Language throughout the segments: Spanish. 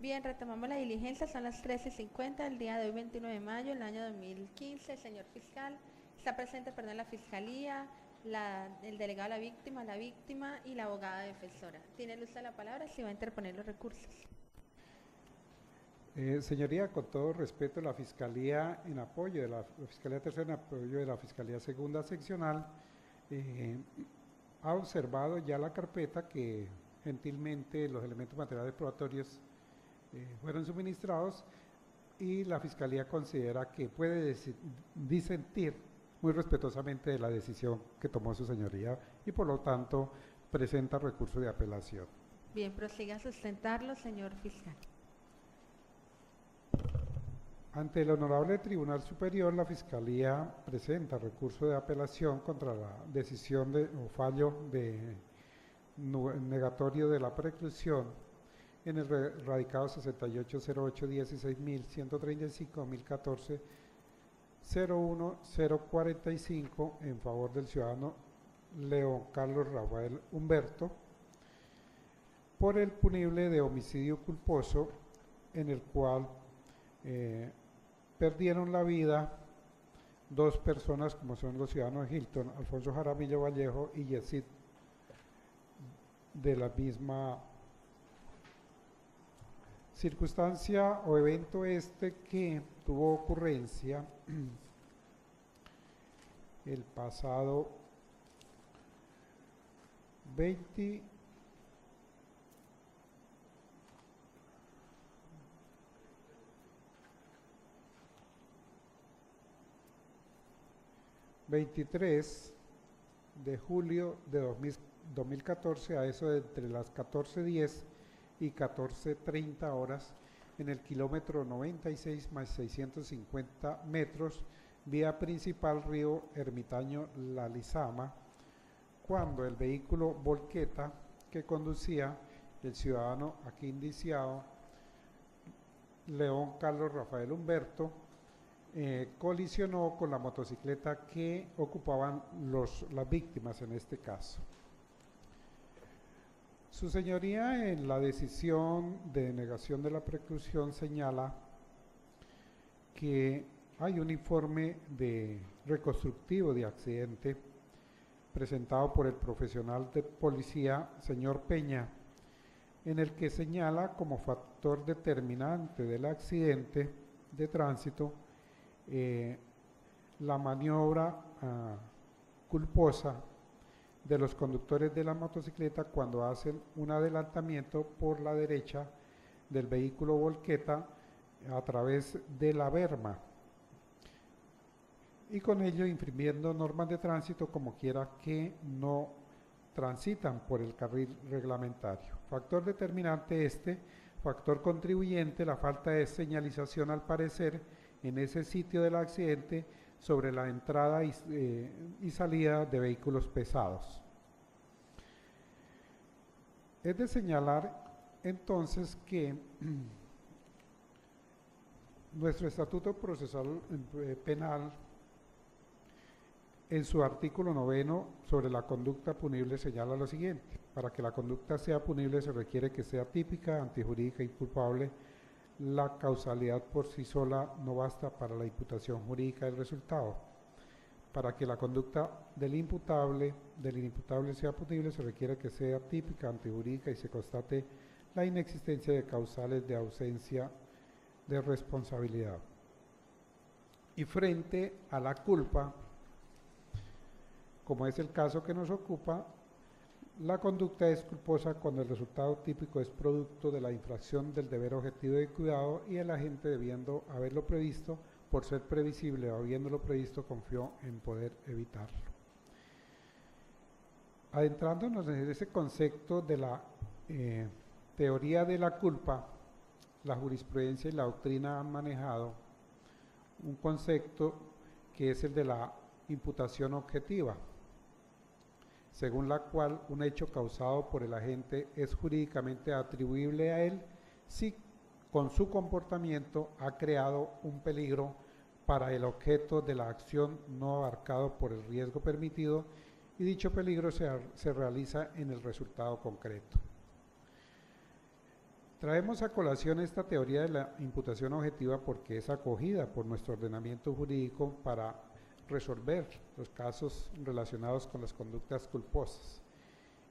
Bien, retomamos la diligencia, son las 13:50 del día de hoy, 29 de mayo del año 2015. Señor fiscal, está presente, la fiscalía, el delegado de la víctima y la abogada defensora. Tiene el uso de la palabra si va a interponer los recursos. Señoría, con todo respeto, la Fiscalía en apoyo de la Fiscalía Tercera, en apoyo de la Fiscalía Segunda Seccional, ha observado ya la carpeta que gentilmente los elementos materiales probatorios fueron suministrados, y la Fiscalía considera que puede disentir muy respetuosamente de la decisión que tomó su señoría y por lo tanto presenta recurso de apelación. Bien, prosiga a sustentarlo, señor fiscal. Ante el Honorable Tribunal Superior, la Fiscalía presenta recurso de apelación contra la decisión o fallo negatorio de la preclusión en el radicado 6808-16.135.014-01045 en favor del ciudadano León Carlos Rafael Humberto por el punible de homicidio culposo, en el cual perdieron la vida dos personas, como son los ciudadanos Hilton, Alfonso Jaramillo Vallejo y Yesid, de la misma circunstancia o evento que tuvo ocurrencia el pasado 23 de julio de 2014, a eso de entre las 14:10 y 14:30 horas, en el kilómetro 96 más 650 metros, vía principal río Ermitaño La Lizama, cuando el vehículo Volqueta que conducía el ciudadano aquí indiciado León Carlos Rafael Humberto colisionó con la motocicleta que ocupaban las víctimas en este caso. Su señoría, en la decisión de denegación de la preclusión, señala que hay un informe reconstructivo de accidente presentado por el profesional de policía, señor Peña, en el que señala como factor determinante del accidente de tránsito la maniobra culposa de los conductores de la motocicleta cuando hacen un adelantamiento por la derecha del vehículo Volqueta a través de la berma, y con ello infringiendo normas de tránsito como quiera que no transitan por el carril reglamentario. Factor determinante factor contribuyente, la falta de señalización al parecer en ese sitio del accidente sobre la entrada y salida de vehículos pesados. Es de señalar entonces que nuestro Estatuto Procesal Penal, en su artículo 9 sobre la conducta punible, señala lo siguiente: para que la conducta sea punible se requiere que sea típica, antijurídica y culpable. La causalidad por sí sola no basta para la imputación jurídica del resultado. Para que la conducta del inimputable sea punible se requiere que sea típica, antijurídica y se constate la inexistencia de causales de ausencia de responsabilidad. Y frente a la culpa, como es el caso que nos ocupa, la conducta es culposa cuando el resultado típico es producto de la infracción del deber objetivo de cuidado y el agente, debiendo haberlo previsto, por ser previsible o habiéndolo previsto, confió en poder evitarlo. Adentrándonos en ese concepto de la teoría de la culpa, la jurisprudencia y la doctrina han manejado un concepto que es el de la imputación objetiva, según la cual un hecho causado por el agente es jurídicamente atribuible a él si con su comportamiento ha creado un peligro para el objeto de la acción no abarcado por el riesgo permitido, y dicho peligro se realiza en el resultado concreto. Traemos a colación esta teoría de la imputación objetiva porque es acogida por nuestro ordenamiento jurídico para resolver los casos relacionados con las conductas culposas.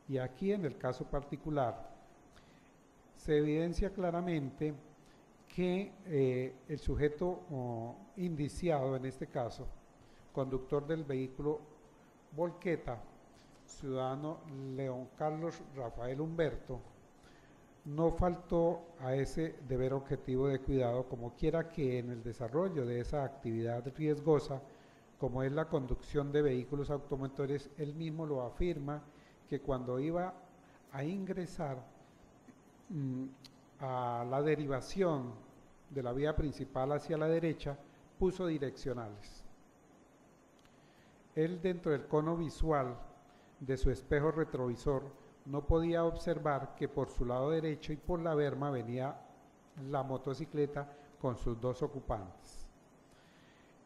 Y aquí, en el caso particular, se evidencia claramente que el sujeto indiciado, en este caso, conductor del vehículo Volqueta, ciudadano León Carlos Rafael Humberto, no faltó a ese deber objetivo de cuidado, como quiera que en el desarrollo de esa actividad riesgosa, como es la conducción de vehículos automotores, él mismo lo afirma, que cuando iba a ingresar a la derivación de la vía principal hacia la derecha, puso direccionales. Él, dentro del cono visual de su espejo retrovisor, no podía observar que por su lado derecho y por la berma venía la motocicleta con sus dos ocupantes.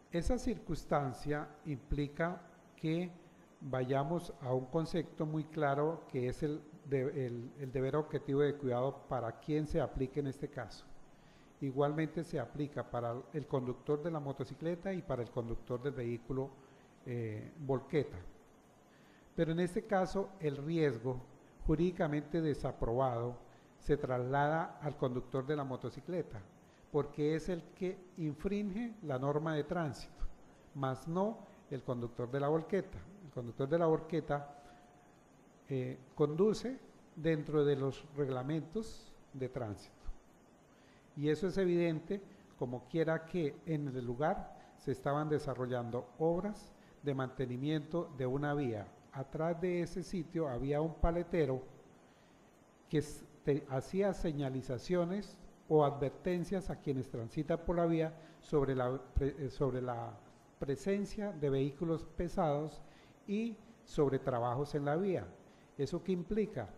Esa circunstancia implica que vayamos a un concepto muy claro, que es el deber objetivo de cuidado para quien se aplique en este caso. Igualmente se aplica para el conductor de la motocicleta y para el conductor del vehículo Volqueta. Pero en este caso el riesgo jurídicamente desaprobado se traslada al conductor de la motocicleta, porque es el que infringe la norma de tránsito, más no el conductor de la volqueta. El conductor de la volqueta conduce dentro de los reglamentos de tránsito. Y eso es evidente, como quiera que en el lugar se estaban desarrollando obras de mantenimiento de una vía. Atrás de ese sitio había un paletero que hacía señalizaciones o advertencias a quienes transitan por la vía sobre la presencia de vehículos pesados y sobre trabajos en la vía. ¿Eso qué implica?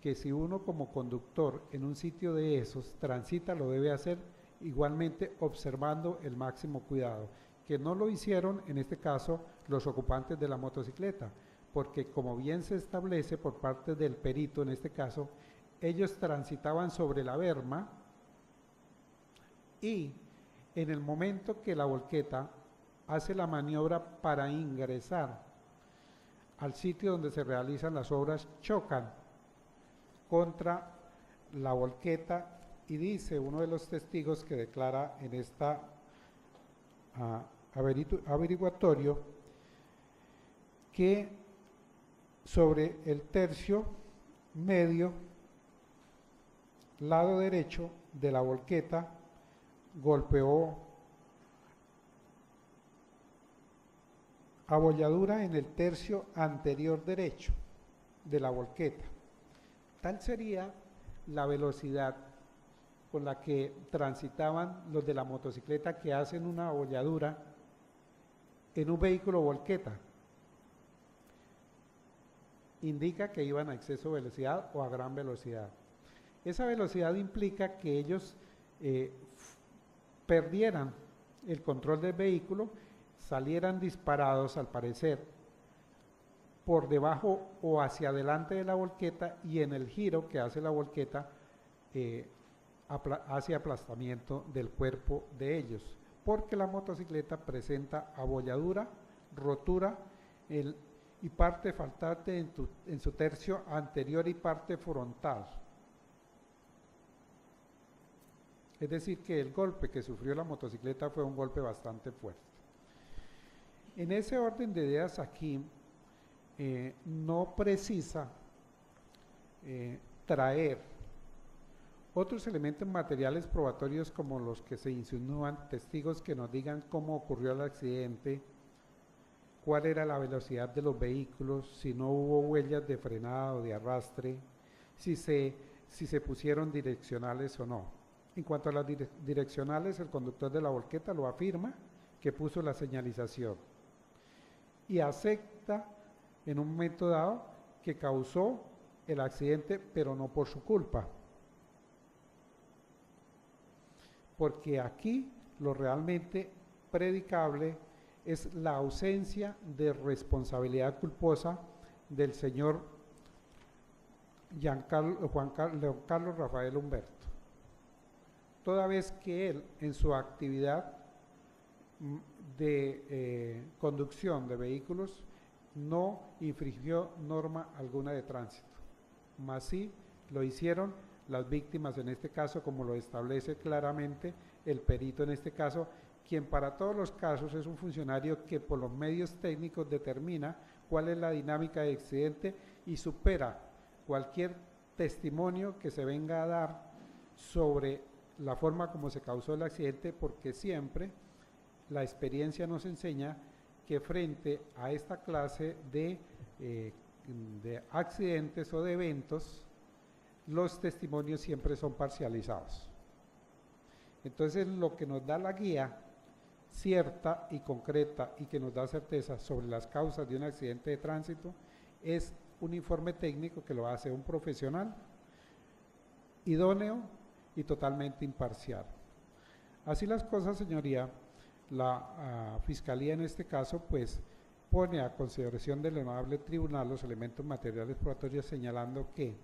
Que si uno como conductor en un sitio de esos transita, lo debe hacer igualmente observando el máximo cuidado, que no lo hicieron en este caso los ocupantes de la motocicleta, porque como bien se establece por parte del perito en este caso, ellos transitaban sobre la berma y en el momento que la volqueta hace la maniobra para ingresar al sitio donde se realizan las obras, chocan contra la volqueta y dice uno de los testigos que declara en esta averiguatorio que sobre el tercio medio lado derecho de la volqueta golpeó abolladura en el tercio anterior derecho de la volqueta. Tal sería la velocidad con la que transitaban los de la motocicleta que hacen una abolladura en un vehículo volqueta. Indica que iban a exceso de velocidad o a gran velocidad. Esa velocidad implica que ellos perdieran el control del vehículo, salieran disparados al parecer por debajo o hacia adelante de la volqueta y en el giro que hace la volqueta hace aplastamiento del cuerpo de ellos, porque la motocicleta presenta abolladura, rotura y parte faltante en su tercio anterior y parte frontal. Es decir, que el golpe que sufrió la motocicleta fue un golpe bastante fuerte. En ese orden de ideas aquí, no precisa traer otros elementos materiales probatorios como los que se insinúan, testigos que nos digan cómo ocurrió el accidente, cuál era la velocidad de los vehículos, si no hubo huellas de frenada o de arrastre, si se pusieron direccionales o no. En cuanto a las direccionales, el conductor de la volqueta lo afirma, que puso la señalización y acepta en un momento dado que causó el accidente, pero no por su culpa. Porque aquí lo realmente predicable es la ausencia de responsabilidad culposa del señor León Carlos Rafael Humberto. toda vez que él en su actividad de conducción de vehículos no infringió norma alguna de tránsito. Más sí lo hicieron las víctimas en este caso, como lo establece claramente el perito en este caso, quien para todos los casos es un funcionario que por los medios técnicos determina cuál es la dinámica de accidente y supera cualquier testimonio que se venga a dar sobre la forma como se causó el accidente, porque siempre la experiencia nos enseña que frente a esta clase de accidentes o de eventos, los testimonios siempre son parcializados. Entonces, lo que nos da la guía cierta y concreta y que nos da certeza sobre las causas de un accidente de tránsito es un informe técnico que lo hace un profesional idóneo y totalmente imparcial. Así las cosas, señoría, la Fiscalía en este caso pues pone a consideración del honorable tribunal los elementos materiales probatorios, señalando que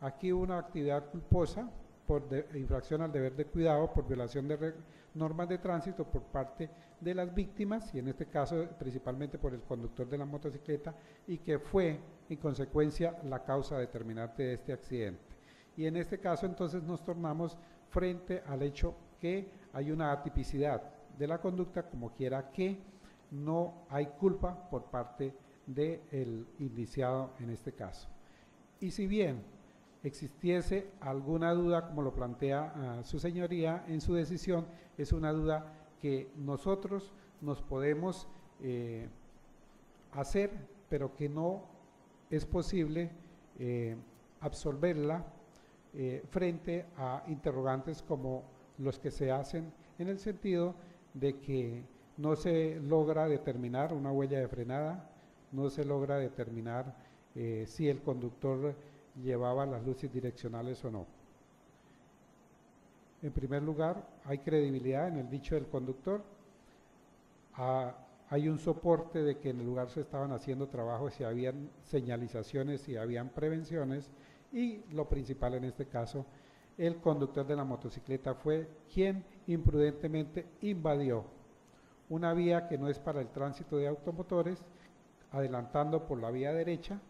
aquí hubo una actividad culposa por infracción al deber de cuidado, por violación de normas de tránsito por parte de las víctimas, y en este caso principalmente por el conductor de la motocicleta, y que fue en consecuencia la causa determinante de este accidente. Y en este caso entonces nos tornamos frente al hecho que hay una atipicidad de la conducta, como quiera que no hay culpa por parte del indiciado en este caso. Y si bien existiese alguna duda, como lo plantea su señoría en su decisión, es una duda que nosotros nos podemos hacer, pero que no es posible absolverla frente a interrogantes como los que se hacen, en el sentido de que no se logra determinar una huella de frenada, no se logra determinar si el conductor llevaba las luces direccionales o no. En primer lugar, hay credibilidad en el dicho del conductor, hay un soporte de que en el lugar se estaban haciendo trabajos, si habían señalizaciones, si habían prevenciones, y lo principal en este caso, el conductor de la motocicleta fue quien imprudentemente invadió una vía que no es para el tránsito de automotores, adelantando por la vía derecha,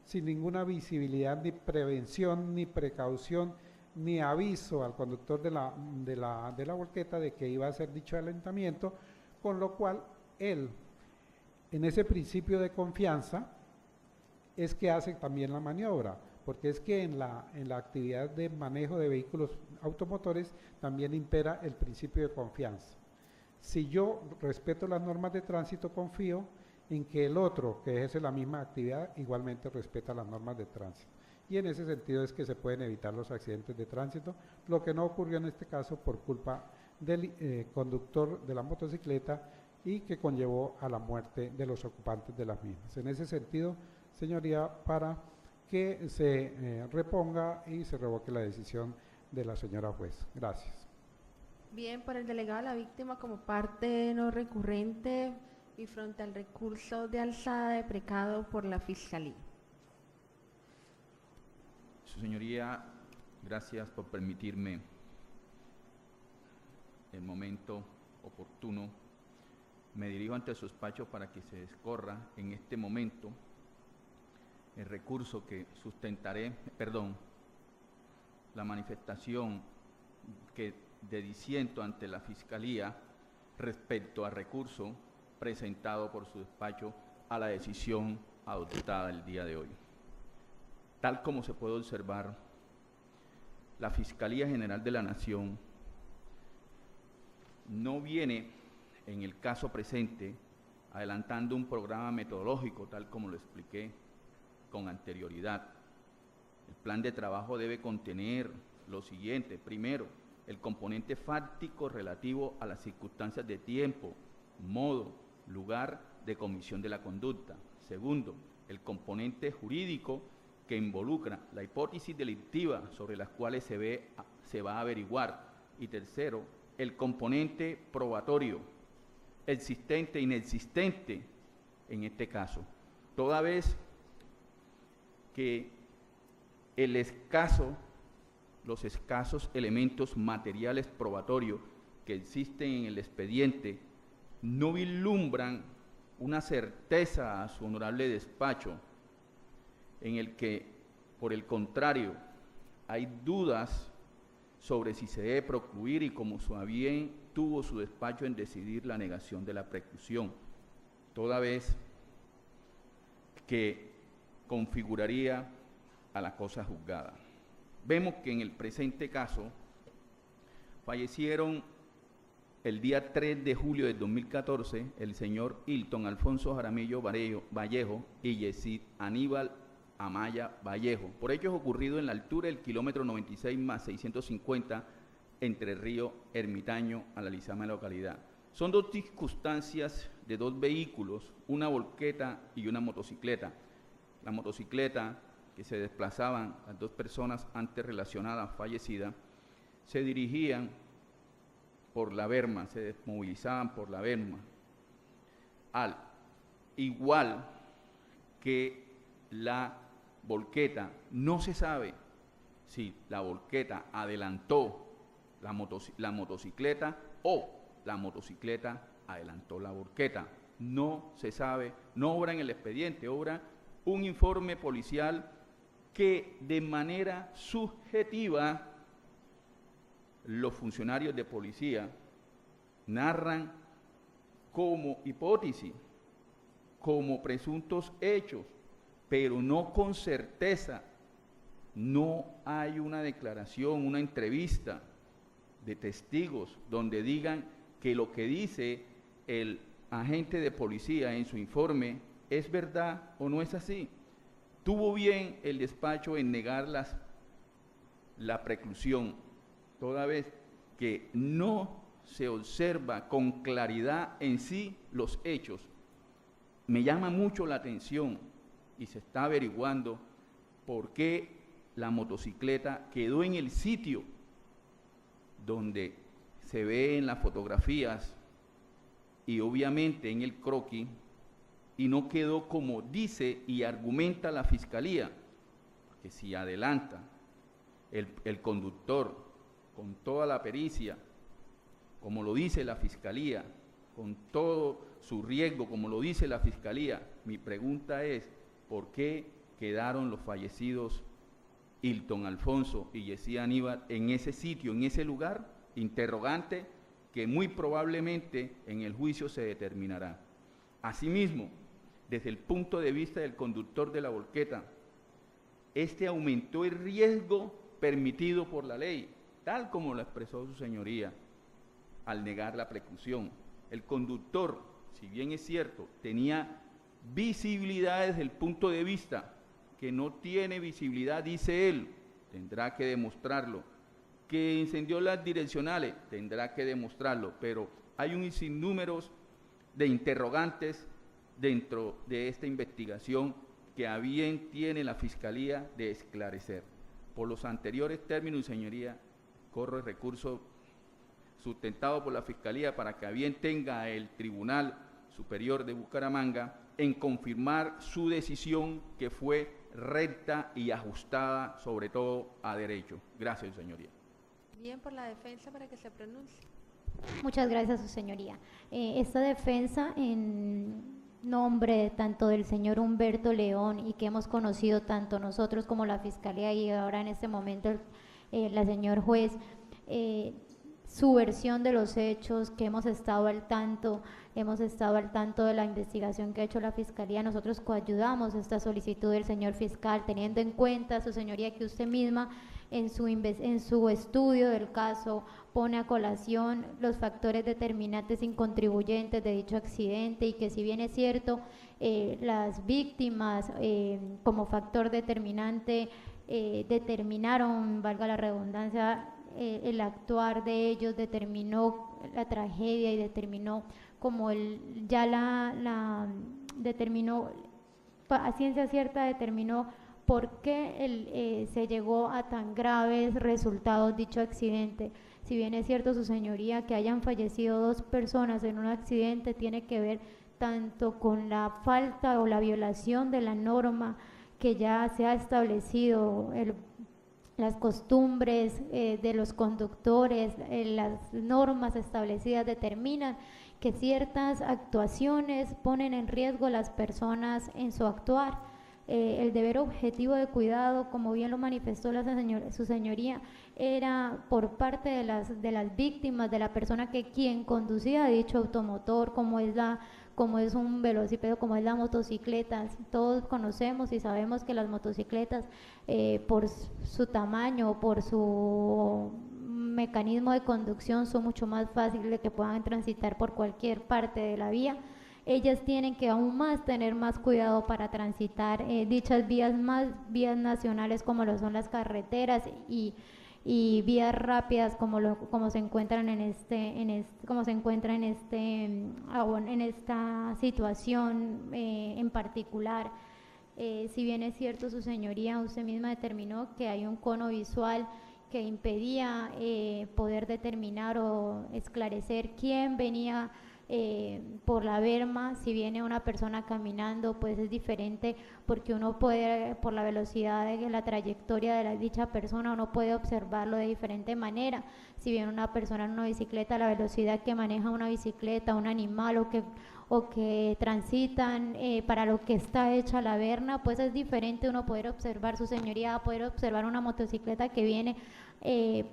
sin ninguna visibilidad, ni prevención, ni precaución, ni aviso al conductor de la volqueta de que iba a ser dicho adelantamiento, con lo cual él, en ese principio de confianza, es que hace también la maniobra, porque es que en la actividad de manejo de vehículos automotores también impera el principio de confianza. Si yo respeto las normas de tránsito, confío en que el otro que ejerce la misma actividad igualmente respeta las normas de tránsito. Y en ese sentido es que se pueden evitar los accidentes de tránsito, lo que no ocurrió en este caso por culpa del conductor de la motocicleta y que conllevó a la muerte de los ocupantes de las mismas. En ese sentido, señoría, para que se reponga y se revoque la decisión de la señora juez. Gracias. Bien, por el delegado a la víctima como parte no recurrente y frente al recurso de alzada de precado por la Fiscalía. Su señoría, gracias por permitirme el momento oportuno. Me dirijo ante su despacho para que se discorra en este momento el recurso que sustentaré, la manifestación que de disiento ante la Fiscalía respecto al recurso presentado por su despacho a la decisión adoptada el día de hoy. Tal como se puede observar, la Fiscalía General de la Nación no viene, en el caso presente, adelantando un programa metodológico, tal como lo expliqué con anterioridad. El plan de trabajo debe contener lo siguiente: primero, el componente fáctico relativo a las circunstancias de tiempo, modo, lugar de comisión de la conducta. Segundo, el componente jurídico que involucra la hipótesis delictiva sobre las cuales se va a averiguar. Y tercero, el componente probatorio, existente e inexistente en este caso, toda vez que el escaso los escasos elementos materiales probatorios que existen en el expediente no vislumbran una certeza a su honorable despacho, en el que, por el contrario, hay dudas sobre si se debe procluir, y como su a bien tuvo su despacho en decidir la negación de la preclusión, toda vez que configuraría a la cosa juzgada. Vemos que en el presente caso fallecieron el día 3 de julio de 2014 el señor Hilton Alfonso Jaramillo Vallejo y Yesid Aníbal Amaya Vallejo, por hechos ocurridos en la altura del kilómetro 96 más 650 entre Río Ermitaño a la Lizama de la localidad. Son dos circunstancias de dos vehículos, una volqueta y una motocicleta. La motocicleta, que se desplazaban las dos personas antes relacionadas fallecidas, se dirigían por la berma, se desmovilizaban por la berma, al igual que la volqueta. No se sabe si la volqueta adelantó la motocicleta o la motocicleta adelantó la volqueta. No se sabe, no obra en el expediente, obra un informe policial que de manera subjetiva los funcionarios de policía narran como hipótesis, como presuntos hechos, pero no con certeza. No hay una declaración, una entrevista de testigos donde digan que lo que dice el agente de policía en su informe es verdad o no es así. Tuvo bien el despacho en negar la preclusión, toda vez que no se observa con claridad en sí los hechos. Me llama mucho la atención y se está averiguando por qué la motocicleta quedó en el sitio donde se ve en las fotografías y obviamente en el croquis, y no quedó como dice y argumenta la Fiscalía, porque si adelanta el conductor con toda la pericia, como lo dice la Fiscalía, con todo su riesgo, como lo dice la Fiscalía, mi pregunta es, ¿por qué quedaron los fallecidos Hilton Alfonso y Yesid Aníbal en ese sitio, en ese lugar? Interrogante que muy probablemente en el juicio se determinará. Asimismo, desde el punto de vista del conductor de la volqueta, este aumentó el riesgo permitido por la ley, tal como lo expresó su señoría al negar la preclusión. El conductor, si bien es cierto, tenía visibilidad desde el punto de vista que no tiene visibilidad, dice él, tendrá que demostrarlo. Que incendió las direccionales, tendrá que demostrarlo, pero hay un sinnúmero de interrogantes dentro de esta investigación que a bien tiene la Fiscalía de esclarecer. Por los anteriores términos, señoría, corro el recurso sustentado por la Fiscalía para que a bien tenga el Tribunal Superior de Bucaramanga en confirmar su decisión, que fue recta y ajustada, sobre todo a derecho. Gracias, señoría. Bien, por la defensa para que se pronuncie. Muchas gracias, su señoría. Esta defensa en nombre tanto del señor Humberto León, y que hemos conocido tanto nosotros como la Fiscalía y ahora en este momento la señor juez, su versión de los hechos, que hemos estado al tanto de la investigación que ha hecho la Fiscalía. Nosotros coayudamos esta solicitud del señor fiscal, teniendo en cuenta, su señoría, que usted misma en su estudio del caso pone a colación los factores determinantes incontribuyentes de dicho accidente, y que si bien es cierto, las víctimas como factor determinante determinaron, valga la redundancia, el actuar de ellos determinó la tragedia y determinó como determinó a ciencia cierta, determinó por qué se llegó a tan graves resultados dicho accidente. Si bien es cierto, su señoría, que hayan fallecido 2 personas en un accidente tiene que ver tanto con la falta o la violación de la norma que ya se ha establecido, las costumbres de los conductores, las normas establecidas determinan que ciertas actuaciones ponen en riesgo a las personas en su actuar. El deber objetivo de cuidado, como bien lo manifestó su señoría, era por parte de las víctimas, de la persona quien conducía dicho automotor, como es un velocípedo, como es la motocicleta. Todos conocemos y sabemos que las motocicletas, por su tamaño, por su mecanismo de conducción, son mucho más fáciles de que puedan transitar por cualquier parte de la vía. Ellas tienen que aún más tener más cuidado para transitar dichas vías nacionales, como lo son las carreteras, y vías rápidas como se encuentran en esta situación en particular. Si bien es cierto, su señoría, usted misma determinó que hay un cono visual que impedía poder determinar o esclarecer quién venía por la berma. Si viene una persona caminando, pues es diferente, porque uno puede, por la velocidad de la trayectoria de dicha persona, uno puede observarlo de diferente manera. Si viene una persona en una bicicleta, la velocidad que maneja una bicicleta, un animal o que transitan para lo que está hecha la berma, pues es diferente uno poder observar. Su señoría va a poder observar una motocicleta que viene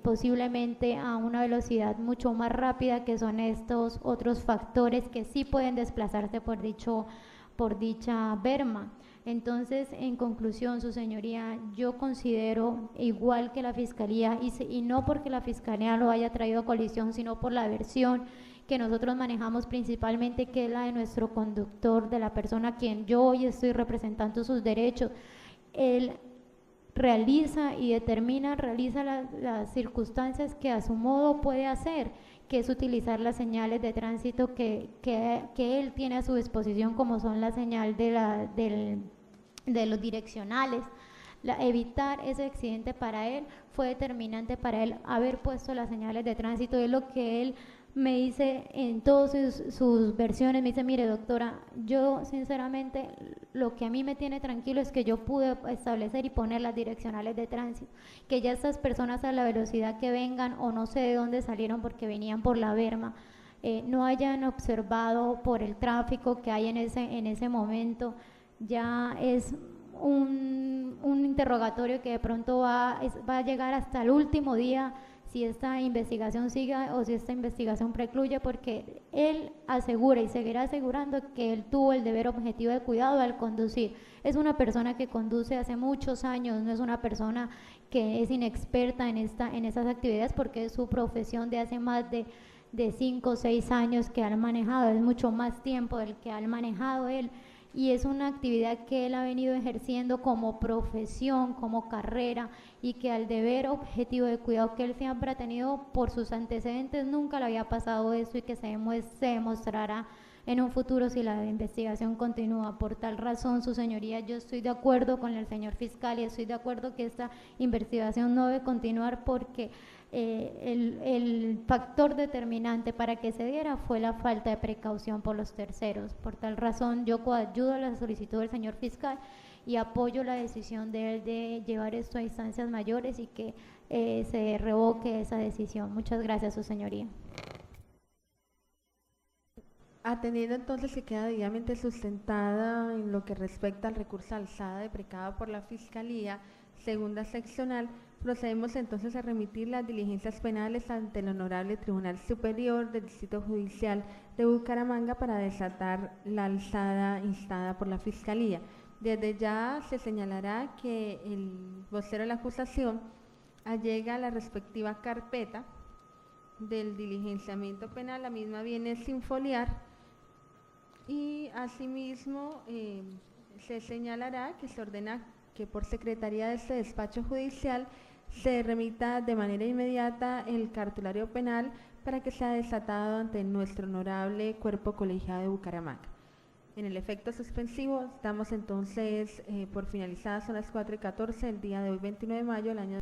posiblemente a una velocidad mucho más rápida, que son estos otros factores que sí pueden desplazarse por dicha berma. Entonces, en conclusión, su señoría, yo considero, igual que la Fiscalía, y no porque la Fiscalía lo haya traído a colisión, sino por la versión que nosotros manejamos principalmente, que es la de nuestro conductor, de la persona a quien yo hoy estoy representando sus derechos. Él realiza las circunstancias que a su modo puede hacer, que es utilizar las señales de tránsito que él tiene a su disposición, como son la señal de los direccionales. Evitar ese accidente para él fue determinante, para él haber puesto las señales de tránsito. Es lo que él me dice en todas sus versiones. Me dice: mire, doctora, yo sinceramente lo que a mí me tiene tranquilo es que yo pude establecer y poner las direccionales de tránsito, que ya estas personas, a la velocidad que vengan, o no sé de dónde salieron porque venían por la berma, no hayan observado por el tráfico que hay en ese momento. Ya es un interrogatorio que de pronto va a llegar hasta el último día, si esta investigación siga o si esta investigación precluye, porque él asegura y seguirá asegurando que él tuvo el deber objetivo de cuidado al conducir. Es una persona que conduce hace muchos años, no es una persona que es inexperta en esas actividades, porque es su profesión de hace más de 5 o 6 años que han manejado, es mucho más tiempo del que ha manejado él. Y es una actividad que él ha venido ejerciendo como profesión, como carrera, y que al deber objetivo de cuidado que él siempre ha tenido por sus antecedentes nunca le había pasado eso, y que se demostrará en un futuro si la investigación continúa. Por tal razón, su señoría, yo estoy de acuerdo con el señor fiscal y estoy de acuerdo que esta investigación no debe continuar, porque el factor determinante para que se diera fue la falta de precaución por los terceros. Por tal razón, yo coayudo a la solicitud del señor fiscal y apoyo la decisión de él de llevar esto a instancias mayores y que se revoque esa decisión. Muchas gracias, su señoría. Atendiendo entonces que queda debidamente sustentada en lo que respecta al recurso alzada deprecada por la Fiscalía Segunda Seccional, procedemos entonces a remitir las diligencias penales ante el Honorable Tribunal Superior del Distrito Judicial de Bucaramanga para desatar la alzada instada por la Fiscalía. Desde ya se señalará que el vocero de la acusación allega la respectiva carpeta del diligenciamiento penal. La misma viene sin foliar, y asimismo se señalará que se ordena que por secretaría de este despacho judicial se remita de manera inmediata el cartulario penal para que sea desatado ante nuestro honorable cuerpo colegiado de Bucaramanga. En el efecto suspensivo, damos entonces por finalizadas, son las 4:14 del día de hoy, 29 de mayo del año